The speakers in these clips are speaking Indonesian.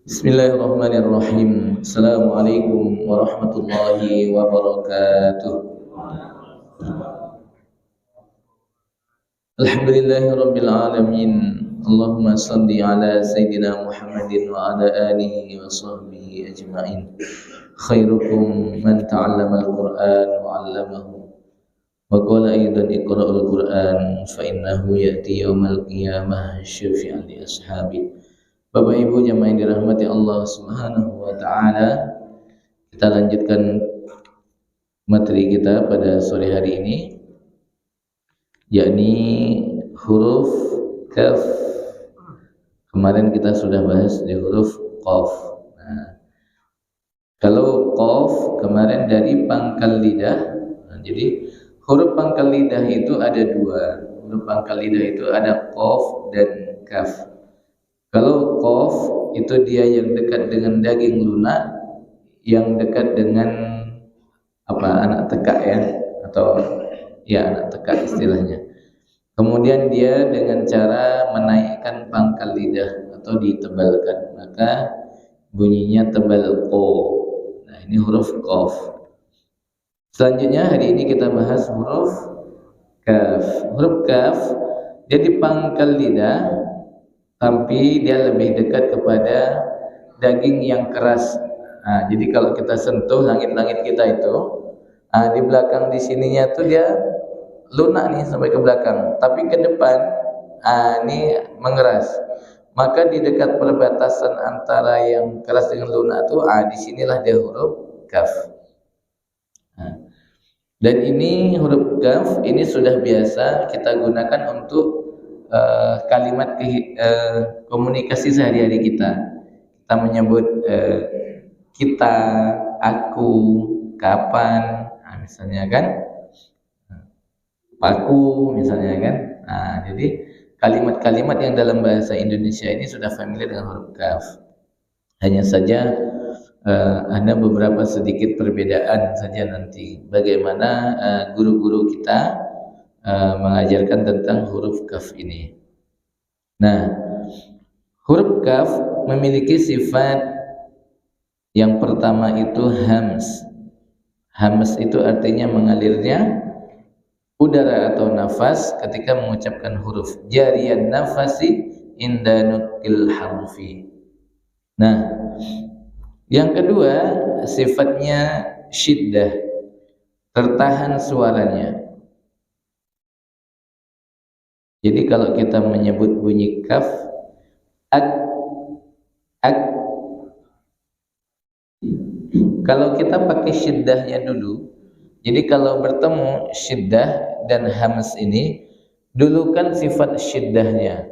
Bismillahirrahmanirrahim. Assalamualaikum warahmatullahi wabarakatuh. Alhamdulillahirabbil alamin. Allahumma shalli ala sayidina Muhammadin wa ala alihi wa sahbihi ajma'in. Khairukum man ta'allama al-Qur'an wa 'allamahu. Wa qala aidan iqra'ul Qur'an fa innahu ya'ti yaumal qiyamah syafi'an li ashabi. Bapak Ibu jamaah yang dirahmati Allah Subhanahu wa taala, kita lanjutkan materi kita pada sore hari ini, yakni huruf kaf. Kemarin kita sudah bahas di huruf qaf. Nah, kalau qaf kemarin dari pangkal lidah. Nah, jadi huruf pangkal lidah itu ada dua. Huruf pangkal lidah itu ada qaf dan kaf. Kalau qaf itu dia yang dekat dengan daging lunak, yang dekat dengan anak tekak ya, atau ya anak tekak istilahnya. Kemudian dia dengan cara menaikkan pangkal lidah atau ditebalkan, maka bunyinya tebal q. Nah, ini huruf qaf. Selanjutnya hari ini kita bahas huruf kaf. Huruf kaf dia di pangkal lidah, tapi dia lebih dekat kepada daging yang keras. Nah, jadi kalau kita sentuh langit-langit kita itu, di belakang di sininya tuh dia lunak nih sampai ke belakang, tapi ke depan ini mengeras. Maka di dekat perbatasan antara yang keras dengan lunak tuh, disinilah dia huruf kaf. Nah, dan ini huruf kaf ini sudah biasa kita gunakan untuk kalimat komunikasi sehari-hari kita. Kita menyebut kita, aku, kapan, misalnya kan, aku misalnya kan. Nah, jadi kalimat-kalimat yang dalam bahasa Indonesia ini sudah familiar dengan huruf kaf. Hanya saja ada beberapa sedikit perbedaan saja nanti. Bagaimana guru-guru kita mengajarkan tentang huruf kaf ini. Nah, huruf kaf memiliki sifat yang pertama itu hams. Hams itu artinya mengalirnya udara atau nafas ketika mengucapkan huruf. Jariyan nafasi inda nutqil harfi. Nah, yang kedua sifatnya syiddah, tertahan suaranya. Jadi kalau kita menyebut bunyi kaf, ak. Kalau kita pakai syiddahnya dulu, jadi kalau bertemu syiddah dan hams ini, dulu kan sifat syiddahnya,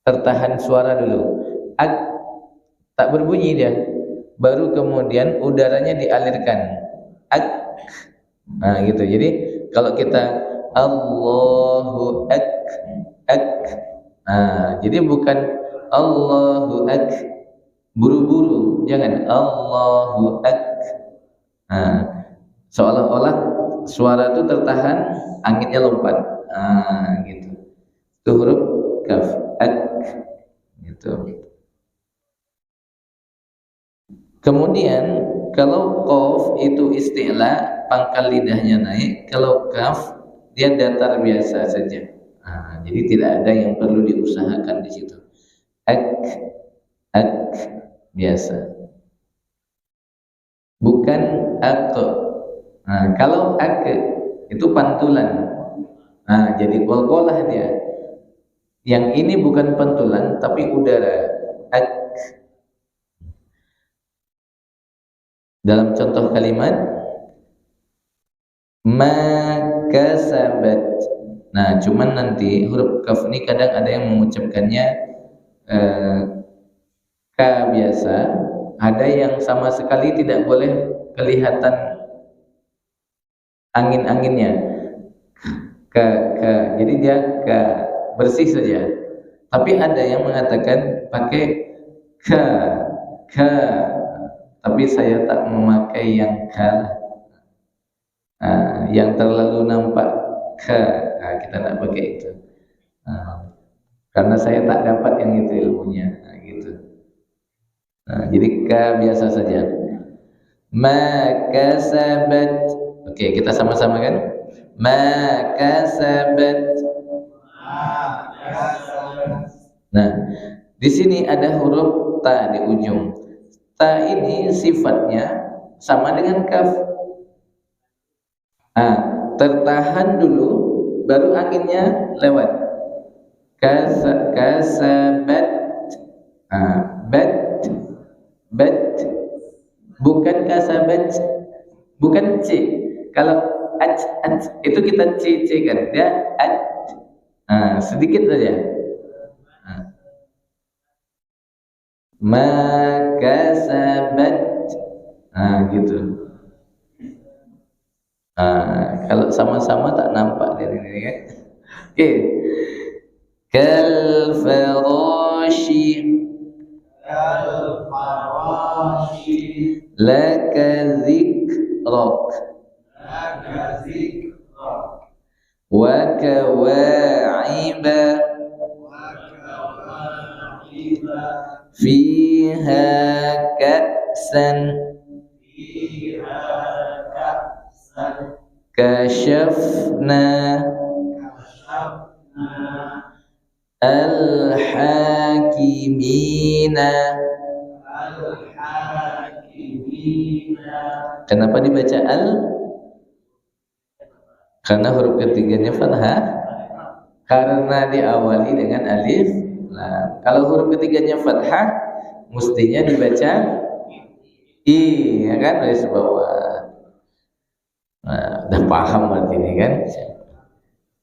tertahan suara dulu. Ak, tak berbunyi dia. Baru kemudian udaranya dialirkan. Ak. Nah gitu. Jadi kalau kita Allahu ak. Nah, jadi bukan Allahu ak buru-buru, jangan Allahu ak. Nah, seolah-olah suara itu tertahan, anginnya lompat. Nah, gitu. Itu huruf kaf, ak, gitu. Kemudian kalau qaf itu isti'la, pangkal lidahnya naik. Kalau kaf dia datar biasa saja. Nah, jadi tidak ada yang perlu diusahakan di situ. Ak biasa. Bukan ak. Nah, kalau ak itu pantulan. Nah, jadi qolqolah dia. Yang ini bukan pantulan tapi udara. Ak. Dalam contoh kalimat ma kasabat. Nah, cuman nanti huruf kaf ini kadang ada yang mengucapkannya k biasa, ada yang sama sekali tidak boleh kelihatan angin-anginnya. Jadi dia bersih saja. Tapi ada yang mengatakan pakai k, tapi saya tak memakai yang k. Yang terlalu nampak kita tak pakai itu. Karena saya tak dapat yang itu ilmunya, gitu. Nah, jadi ka biasa saja. Ma kasabat. Oke, kita sama-sama kan? Ma kasabat. Nah, di sini ada huruf ta di ujung. Ta ini sifatnya sama dengan kaf. Ah, tertahan dulu, baru anginnya lewat. Kasabat. Bat, bat, bukan kasabat, bukan c. Kalau at itu kita c kan, dia at. Sedikit saja. Maka sabat, gitu. Kalau sama-sama tak nampak dari ini kan. Oke. Kal farashi, laka zikrak, wa kawa'iba, fiha ka'san, kashafna, al-hakimina. Kenapa dibaca al? Karena huruf ketiganya fathah, karena diawali dengan alif. Nah, kalau huruf ketiganya fathah, mestinya dibaca i, ya kan, dari bawah. Nah, udah paham berarti ini kan?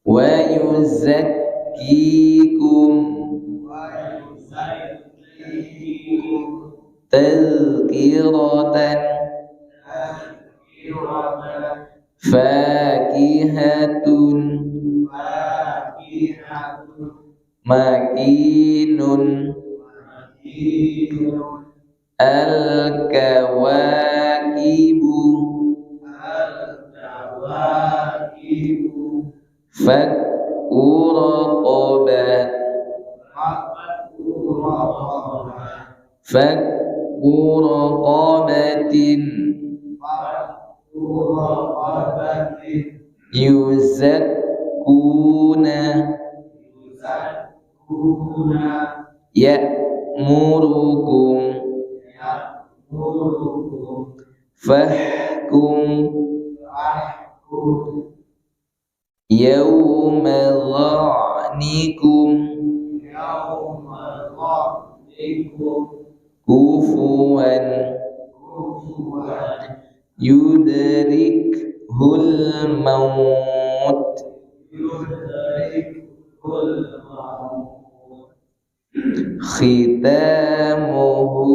Wa yuzakkikum tazkiratan fakihatun makinun al-kawakibu fakku raqabah fakku raqabatin yuzakkuna ya'murukum fahkum yawma dha'nikum kufuwan yudrikhul maut khitamuhu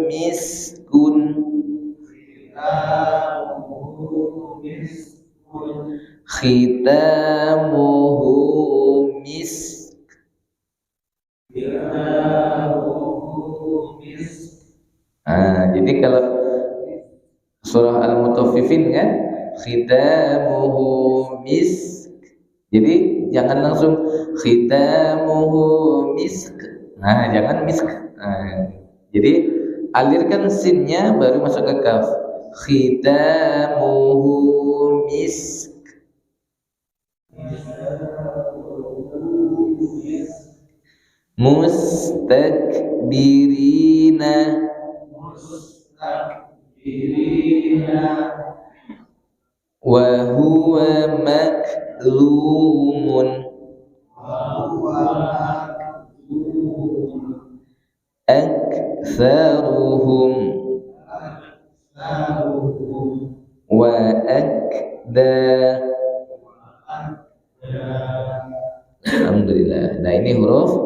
miskun khitamuhu misk. Jadi kalau surah Al-Mutaffifin kan, khitamuhu misk. Jadi jangan langsung khitamuhu misk. Jangan misk. Jadi alirkan sinnya baru masuk ke kaf. Khitamuhu misk. Mustakbirina wa huwa maklumun aktsaruhum wa akda. Alhamdulillah. Nah, ini huruf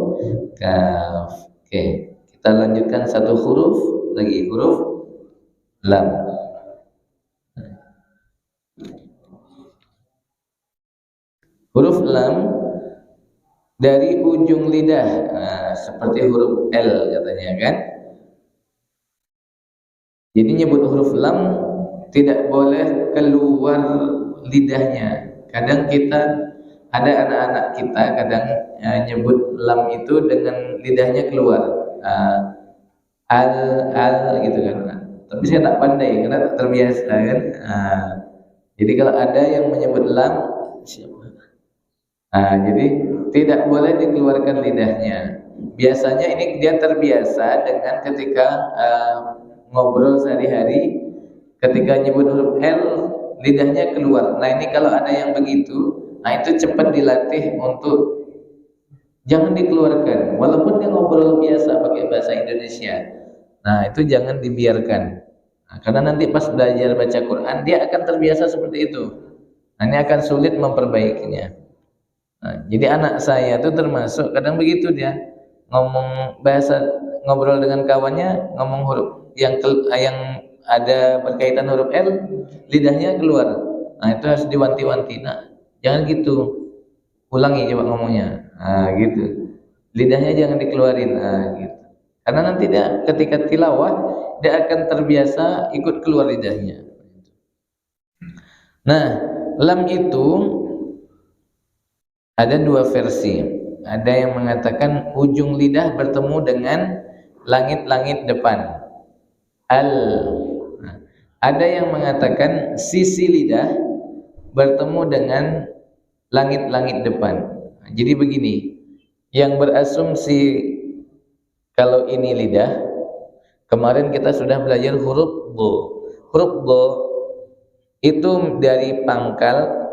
kaf. Oke, kita lanjutkan satu huruf lagi, huruf lam. Huruf lam dari ujung lidah, seperti huruf L katanya kan. Jadi nyebut huruf lam tidak boleh keluar lidahnya. Kadang kita ada anak-anak kita kadang nyebut lam itu dengan lidahnya keluar. al gitu kan. Nah, tapi saya tak pandai karena tak terbiasa kan. Jadi kalau ada yang menyebut lam, siapa? Jadi tidak boleh dikeluarkan lidahnya. Biasanya ini dia terbiasa dengan ketika ngobrol sehari-hari, ketika nyebut huruf L lidahnya keluar. Nah ini kalau ada yang begitu, nah itu cepat dilatih untuk jangan dikeluarkan. Walaupun dia ngobrol biasa pakai bahasa Indonesia, nah itu jangan dibiarkan. Nah, karena nanti pas belajar baca Quran dia akan terbiasa seperti itu. Nah, ini akan sulit memperbaikinya. Nah, jadi anak saya itu termasuk kadang begitu dia ngomong bahasa, ngobrol dengan kawannya ngomong huruf yang ada berkaitan huruf L, lidahnya keluar. Nah itu harus diwanti-wanti. Nah jangan gitu, ulangi coba ngomongnya. Gitu, lidahnya jangan dikeluarin. Gitu. Karena nanti dia ketika tilawah dia akan terbiasa ikut keluar lidahnya. Nah lam itu ada dua versi. Ada yang mengatakan ujung lidah bertemu dengan langit-langit depan. Ada yang mengatakan sisi lidah bertemu dengan langit-langit depan. Jadi begini, yang berasumsi kalau ini lidah, kemarin kita sudah belajar huruf bo. Huruf bo itu dari pangkal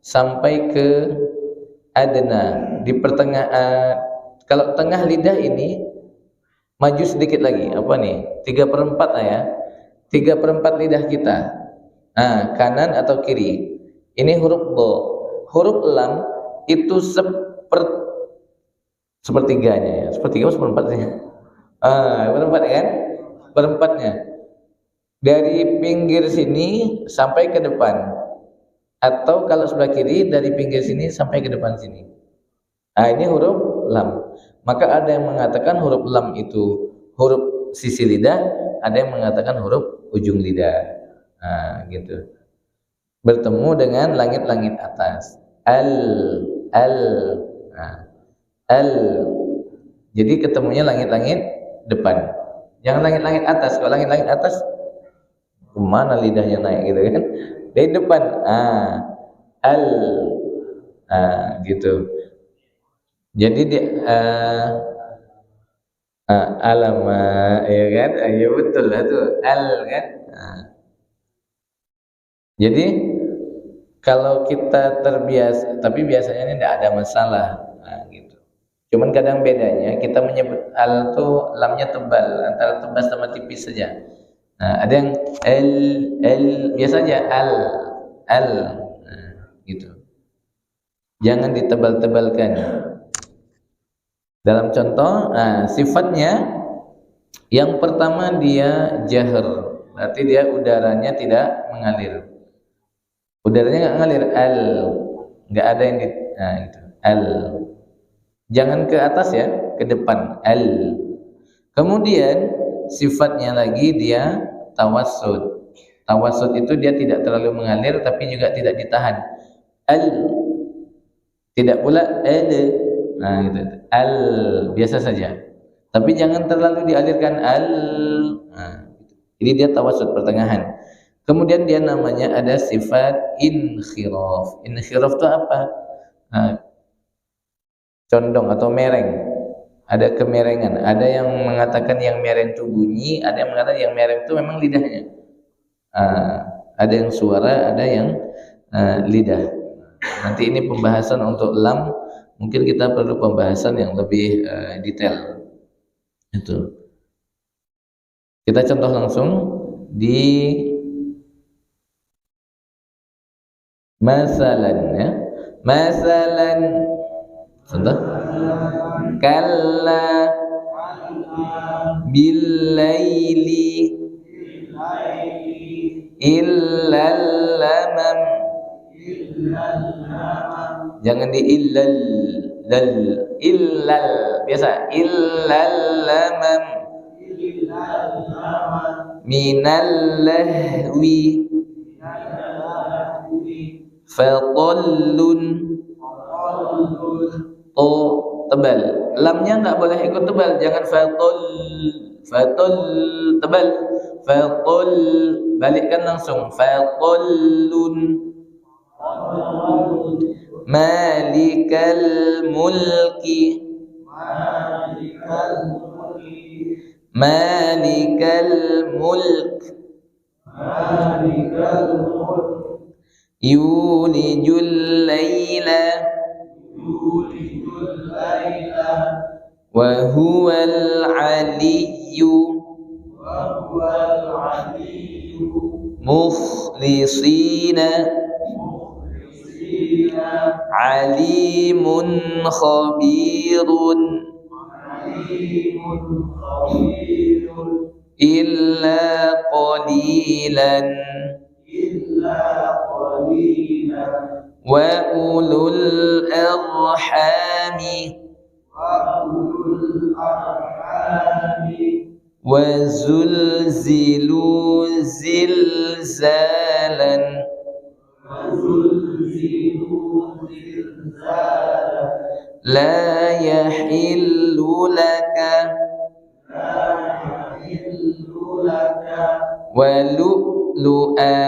sampai ke adna, di pertengahan. Kalau tengah lidah ini maju sedikit lagi, apa nih? 3/4 ya. 3/4 lidah kita. Kanan atau kiri. Ini huruf bo. Huruf lam itu sepertiganya ya. Sepertiga atau seperempatnya? Seperempat kan? Perempatnya. Dari pinggir sini sampai ke depan. Atau kalau sebelah kiri dari pinggir sini sampai ke depan sini. Ini huruf lam. Maka ada yang mengatakan huruf lam itu huruf sisi lidah, ada yang mengatakan huruf ujung lidah. Gitu. Bertemu dengan langit-langit atas. Al. Jadi ketemunya langit-langit depan. Jangan langit-langit atas. Kalau langit-langit atas kemana lidahnya naik gitu kan? Dari depan. Al. Gitu. Jadi dia alama ya kan? Ya betul lah tuh al kan. Jadi kalau kita terbiasa, tapi biasanya ini tidak ada masalah. Gitu. Cuman kadang bedanya kita menyebut al tuh lamnya tebal, antara tebal sama tipis saja. Ada yang l biasa aja al gitu. Jangan ditebal-tebalkan. Dalam contoh, sifatnya yang pertama dia jahr, berarti dia udaranya tidak mengalir. Udaranya nggak ngalir, nggak ada yang gitu. Jangan ke atas ya, ke depan. Kemudian sifatnya lagi dia tawassud. Tawassud itu dia tidak terlalu mengalir, tapi juga tidak ditahan. Tidak pula gitu. Biasa saja. Tapi jangan terlalu dialirkan jadi dia tawassud pertengahan. Kemudian dia namanya ada sifat inkhiraf. Inkhiraf itu apa? Condong atau mereng. Ada kemerengan. Ada yang mengatakan yang mereng itu bunyi, ada yang mengatakan yang mereng itu memang lidahnya. Ada yang suara, ada yang lidah. Nanti ini pembahasan untuk lam, mungkin kita perlu pembahasan yang lebih detail. Itu. Kita contoh langsung di masalan ya. Masalan contoh kalla billaili illal lamam. Jangan di illal biasa illal lamam minal lahwi fatallun. Tebal, lamnya nggak boleh ikut tebal, jangan fatall fatul tebal, fatul balikkan langsung, fatulun, malikal mulki, malikal mulk, yulijul laila wa huwal aliyyu mukhlisina alimun khabirun illa qalilan wa ulul arhami wa zulzilu zilzalan la yahillu laka wa lu'lu'a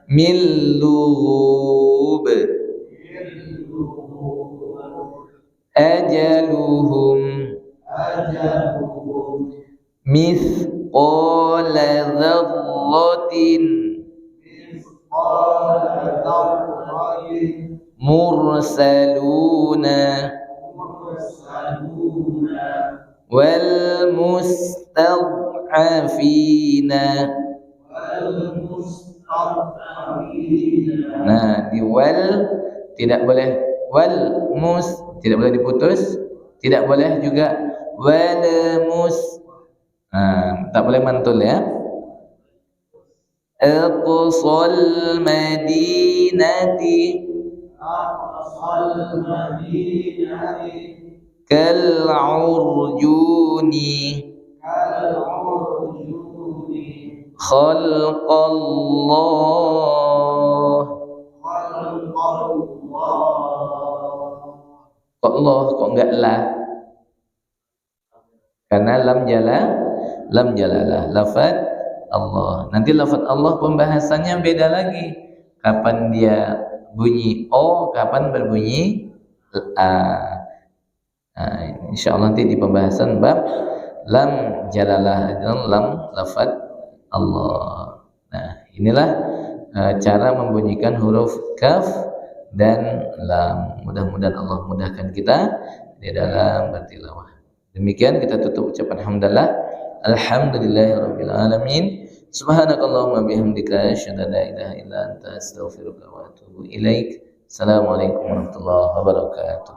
min lughub ajaluhum mithqala dzarratin mursaluna wal mustad'afina. Nah, di wal tidak boleh, wal mus tidak boleh diputus, tidak boleh juga wal mus, tak boleh mantul ya. Aqsal madinati kal urjuni khalqallah. Kok Allah, kok enggak lah? Karena lam jalalah, lafaz Allah. Nanti lafaz Allah pembahasannya beda lagi. Kapan dia bunyi O, kapan berbunyi A. Insyaallah nanti di pembahasan bab lam jalalah, lam lafaz Allah. Nah, inilah cara membunyikan huruf kaf dan lam. Mudah-mudahan Allah mudahkan kita di dalam bertilawah. Demikian kita tutup ucapan hamdalah. Alhamdulillahirabbil alamin. Subhanakallahumma bihamdika asyhadu an la ilaha illa anta astaghfiruka wa atubu ilaik. Assalamualaikum warahmatullahi wabarakatuh.